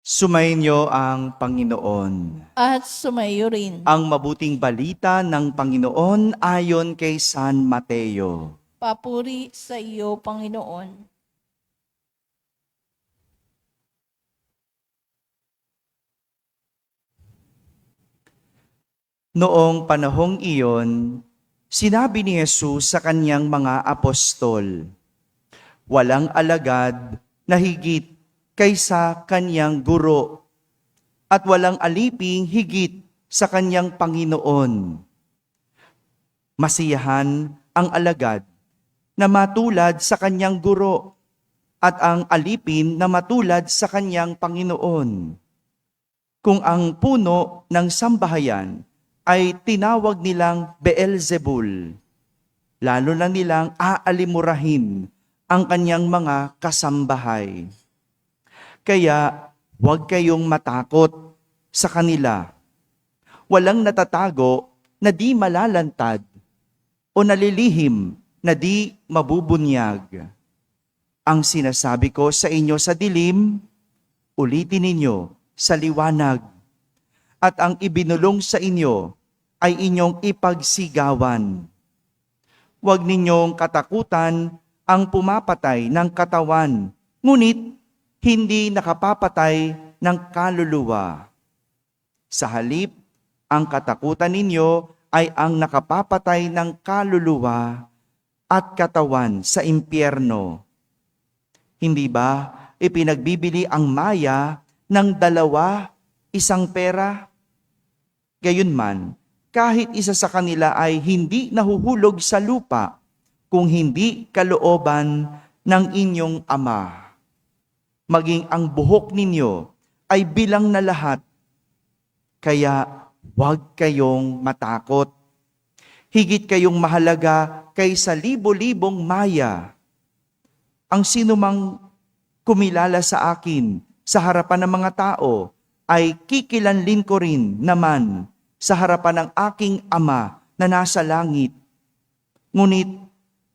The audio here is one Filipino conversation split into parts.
Sumainyo ang Panginoon. At sumayo rin. Ang mabuting balita ng Panginoon ayon kay San Mateo. Papuri sa iyo, Panginoon. Noong panahong iyon, sinabi ni Jesus sa kanyang mga apostol, "Walang alagad na higit kaysa kanyang guro, at walang aliping higit sa kanyang Panginoon. Masiyahan ang alagad na matulad sa kanyang guro, at ang alipin na matulad sa kanyang Panginoon. Kung ang puno ng sambahayan ay tinawag nilang Beelzebul, lalo na nilang aalimurahin ang kanyang mga kasambahay. Kaya huwag kayong matakot sa kanila. Walang natatago na di malalantad o nalilihim na di mabubunyag. Ang sinasabi ko sa inyo sa dilim, ulitin ninyo sa liwanag. At ang ibinulong sa inyo ay inyong ipagsigawan. Huwag ninyong katakutan ang pumapatay ng katawan, ngunit hindi nakapapatay ng kaluluwa. Sa halip, ang katakutan ninyo ay ang nakapapatay ng kaluluwa at katawan sa impyerno. Hindi ba ipinagbibili ang maya ng 2 pera? Gayunman, kahit isa sa kanila ay hindi nahuhulog sa lupa kung hindi kalooban ng inyong Ama. Maging ang buhok ninyo ay bilang na lahat. Kaya huwag kayong matakot. Higit kayong mahalaga kaysa libo-libong maya. Ang sinumang kumilala sa akin sa harapan ng mga tao ay kikilanlin ko rin naman sa harapan ng aking Ama na nasa langit. Ngunit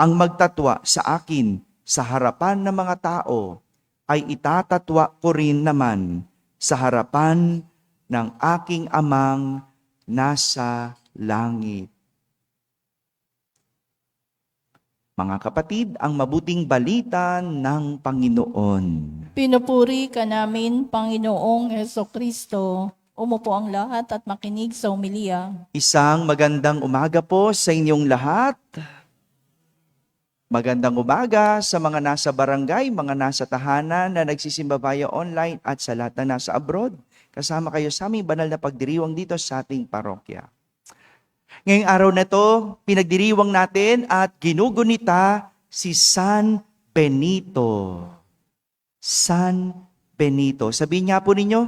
ang magtatwa sa akin sa harapan ng mga tao ay itatatwa ko rin naman sa harapan ng aking Amang nasa langit." Mga kapatid, ang mabuting balita ng Panginoon. Pinupuri ka namin, Panginoong Hesukristo. Umupo ang lahat at makinig sa umilya. Isang magandang umaga po sa inyong lahat. Magandang umaga sa mga nasa barangay, mga nasa tahanan na nagsisimba via online at sa lahat na nasa abroad. Kasama kayo sa aming banal na pagdiriwang dito sa ating parokya. Ngayong araw na to, pinagdiriwang natin at ginugunita si San Benito. San Benito. Sabihin nga po ninyo,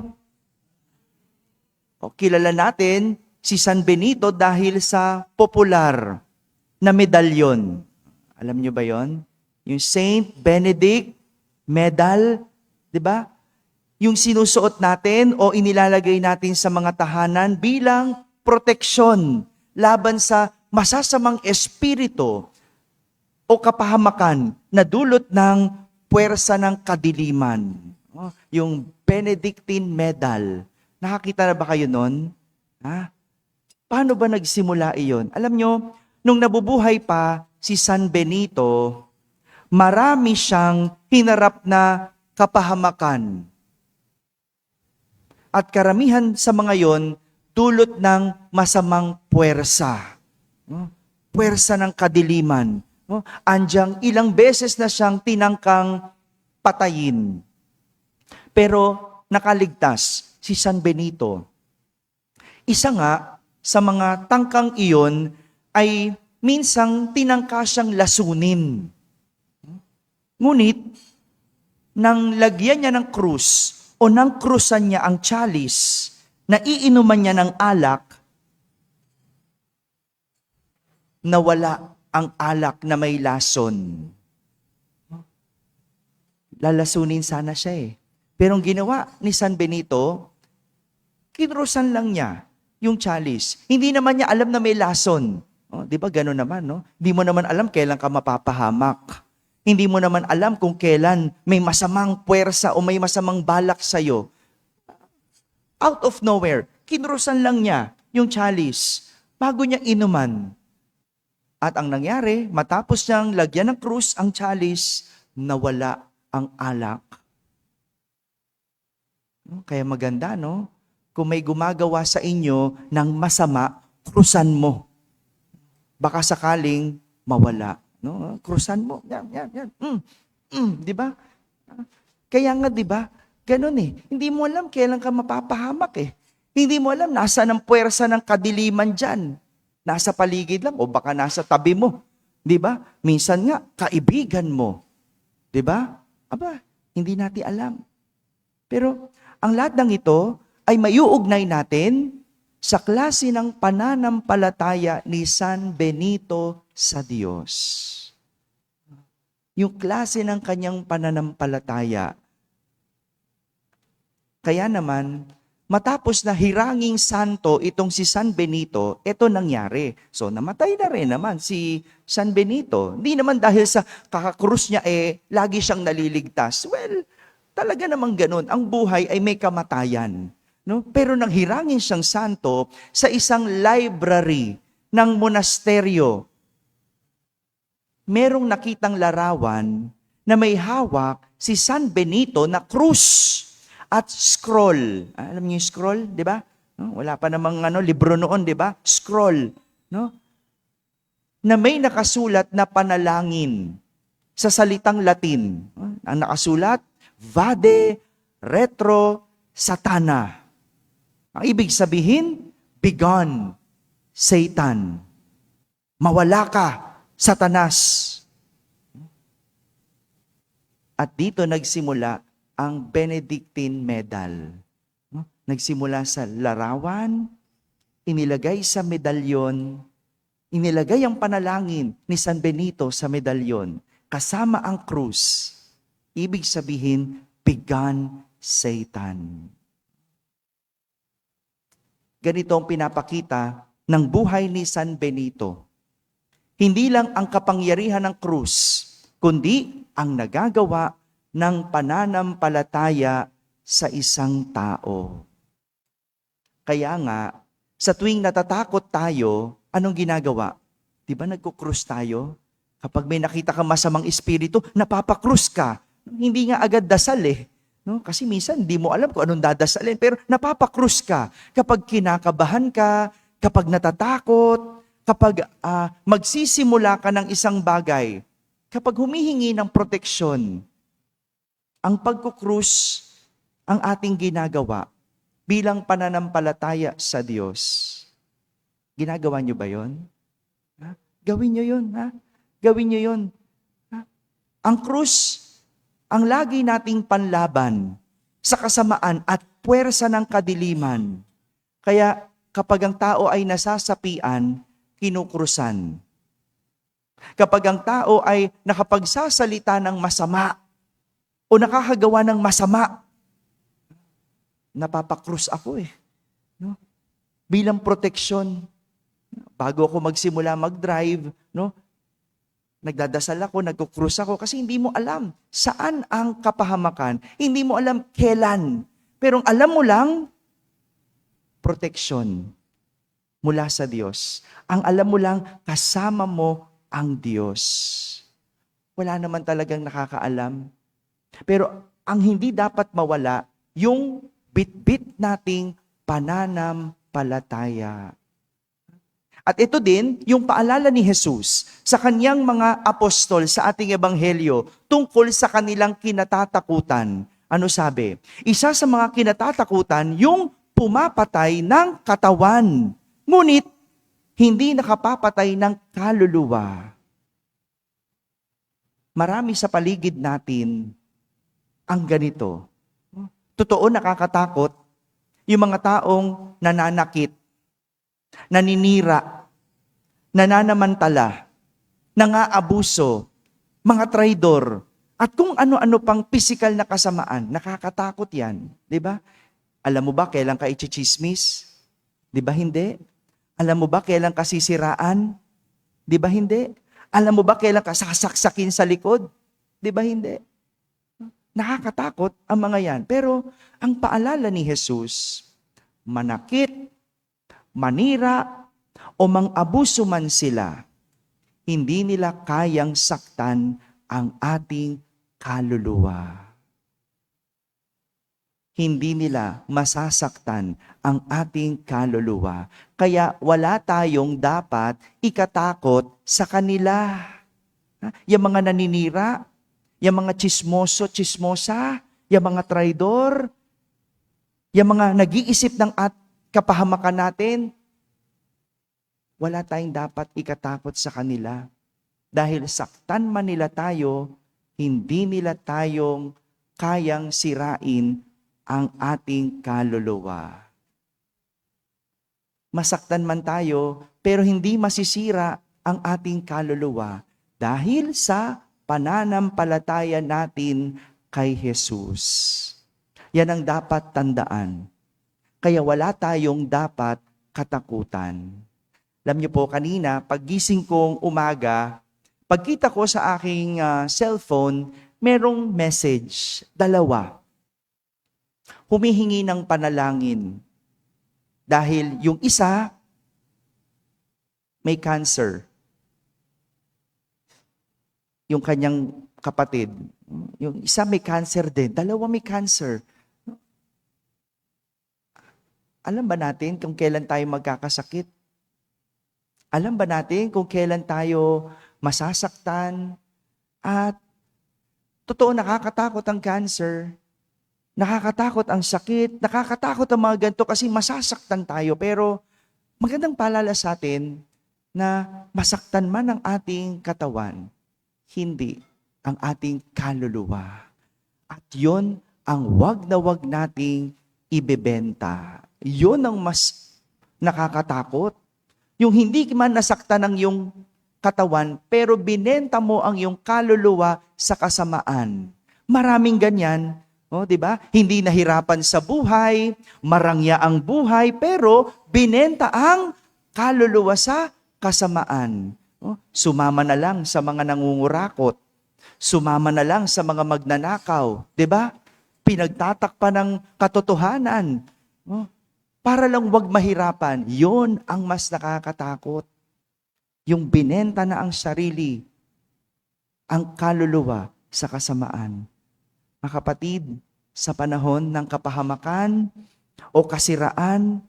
kilala natin si San Benito dahil sa popular na medalyon. Alam nyo ba yon? Yung Saint Benedict medal, di ba? Yung sinusuot natin o inilalagay natin sa mga tahanan bilang proteksyon laban sa masasamang espiritu o kapahamakan na dulot ng puwersa ng kadiliman. Yung Benedictine medal. Nakakita na ba kayo nun? Paano ba nagsimula iyon? Alam nyo, nung nabubuhay pa si San Benito, marami siyang hinarap na kapahamakan. At karamihan sa mga yon, dulot ng masamang puwersa. Puwersa ng kadiliman. Andyang ilang beses na siyang tinangkang patayin. Pero nakaligtas si San Benito. Isa nga sa mga tangkang iyon ay minsang tinangka siyang lasunin. Ngunit, nang lagyan niya ng krus o nang krusan niya ang tsalis, na iinuman niya ng alak, nawala ang alak na may lason. Lalasunin sana siya Pero ang ginawa ni San Benito, kinrusan lang niya yung tsalis. Hindi naman niya alam na may lason. Di ba gano'n naman, no? Hindi mo naman alam kailan ka mapapahamak. Hindi mo naman alam kung kailan may masamang puwersa o may masamang balak sa'yo. Out of nowhere, kinurusan lang niya yung chalice bago niya inuman. At ang nangyari, matapos niyang lagyan ng krus ang chalice, nawala ang alak. Kaya maganda, no? Kung may gumagawa sa inyo ng masama, krusan mo. Baka sakaling mawala. No? Krusan mo. Yan. Di ba? Kaya nga, di ba? Ganun eh. Hindi mo alam kailan ka mapapahamak eh. Hindi mo alam nasa ng puwersa ng kadiliman dyan. Nasa paligid lang o baka nasa tabi mo. Di ba? Minsan nga, kaibigan mo. Di ba? Aba, hindi natin alam. Pero ang lahat ng ito ay maiuugnay natin sa klase ng pananampalataya ni San Benito sa Diyos. Yung klase ng kanyang pananampalataya. Kaya naman, matapos na hiranging santo itong si San Benito, ito nangyari. So namatay na rin naman si San Benito. Hindi naman dahil sa kakakrus niya lagi siyang naliligtas. Well, talaga namang ganun. Ang buhay ay may kamatayan. No? Pero nang hirangin siyang santo sa isang library ng monasteryo, merong nakitang larawan na may hawak si San Benito na krus at scroll. Alam niyo yung scroll, di ba? No? Wala pa namang libro noon, di ba? Scroll. No? Na may nakasulat na panalangin sa salitang Latin. Ang nakasulat, Vade Retro Satana. Ang ibig sabihin, begone, Satan. Mawala ka, Satanas. At dito nagsimula ang Benedictine Medal. Nagsimula sa larawan, inilagay sa medalyon, inilagay ang panalangin ni San Benito sa medalyon, kasama ang krus. Ibig sabihin, begone Satan. Ganito ang pinapakita ng buhay ni San Benito. Hindi lang ang kapangyarihan ng krus, kundi ang nagagawa ng pananampalataya sa isang tao. Kaya nga, sa tuwing natatakot tayo, anong ginagawa? Di ba nagkukrus tayo? Kapag may nakita kang masamang espiritu, napapakrus ka. Hindi nga agad dasal eh. No? Kasi minsan, hindi mo alam kung anong dadasalin, pero napapakrus ka. Kapag kinakabahan ka, kapag natatakot, kapag magsisimula ka ng isang bagay, kapag humihingi ng proteksyon, ang pagkukrus ang ating ginagawa bilang pananampalataya sa Diyos. Ginagawa niyo ba yon? Gawin niyo yun. Gawin niyo yun. Ang krus, ang lagi nating panlaban sa kasamaan at puwersa ng kadiliman. Kaya kapag ang tao ay nasasapian, kinukrusan. Kapag ang tao ay nakapagsasalita ng masama o nakakagawa ng masama, napapakrus ako no? Bilang proteksyon. Bago ako magsimula mag-drive, no? Nagdadasal ako, nagkukrus ako kasi hindi mo alam saan ang kapahamakan. Hindi mo alam kailan. Pero alam mo lang, proteksyon mula sa Diyos. Ang alam mo lang, kasama mo ang Diyos. Wala naman talagang nakakaalam. Pero ang hindi dapat mawala, yung bit-bit nating pananampalataya. At ito din, yung paalala ni Jesus sa kanyang mga apostol sa ating ebanghelyo tungkol sa kanilang kinatatakutan. Ano sabi? Isa sa mga kinatatakutan, yung pumapatay ng katawan, ngunit hindi nakapapatay ng kaluluwa. Marami sa paligid natin ang ganito. Totoo, nakakatakot yung mga taong nananakit, naninira, nananamantala, nangaabuso, mga traidor, at kung ano-ano pang pisikal na kasamaan. Nakakatakot yan. Diba? Alam mo ba kailan ka ichichismis? Diba hindi? Alam mo ba kailan ka sisiraan? Diba hindi? Alam mo ba kailan ka sasaksakin sa likod? Diba hindi? Nakakatakot ang mga yan. Pero ang paalala ni Jesus, manakit, manira, o mang-abuso man sila, hindi nila kayang saktan ang ating kaluluwa. Hindi nila masasaktan ang ating kaluluwa. Kaya wala tayong dapat ikatakot sa kanila. Yung mga naninira, yung mga chismoso, chismosa, yung mga traidor, yung mga nag-iisip ng kapahamakan natin, wala tayong dapat ikatakot sa kanila. Dahil saktan man nila tayo, hindi nila tayong kayang sirain ang ating kaluluwa. Masaktan man tayo, pero hindi masisira ang ating kaluluwa dahil sa pananampalataya natin kay Jesus. Yan ang dapat tandaan. Kaya wala tayong dapat katakutan. Alam niyo po, kanina, paggising kong umaga, pagkita ko sa aking cellphone, merong message, 2. Humihingi ng panalangin. Dahil yung isa, may cancer. Yung kanyang kapatid. Yung isa may cancer din. 2 may cancer. Alam ba natin kung kailan tayo magkakasakit? Alam ba natin kung kailan tayo masasaktan? At totoo, nakakatakot ang cancer. Nakakatakot ang sakit, nakakatakot ang mga ganito kasi masasaktan tayo. Pero magandang paalala sa atin na masaktan man ang ating katawan, hindi ang ating kaluluwa. At yon ang wag na wag nating ibebenta. Yon ang mas nakakatakot. Yung hindi man nasaktan ang iyong katawan, pero binenta mo ang iyong kaluluwa sa kasamaan. Maraming ganyan. Oh, 'di ba? Hindi nahirapan sa buhay, marangya ang buhay, pero binenta ang kaluluwa sa kasamaan. Oh, sumama na lang sa mga nangungurakot. Sumama na lang sa mga magnanakaw, 'di ba? Pinagtatakpan ng katotohanan. Oh, para lang wag mahirapan. 'Yon ang mas nakakatakot. Yung binenta na ang sarili, ang kaluluwa sa kasamaan. Mga kapatid, sa panahon ng kapahamakan o kasiraan,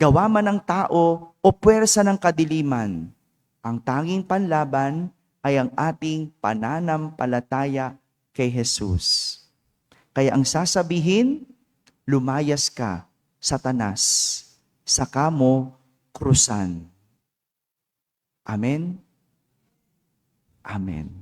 gawa man ng tao o puwersa ng kadiliman, ang tanging panlaban ay ang ating pananampalataya kay Jesus. Kaya ang sasabihin, lumayas ka, Satanas, saka mo krusan. Amen? Amen.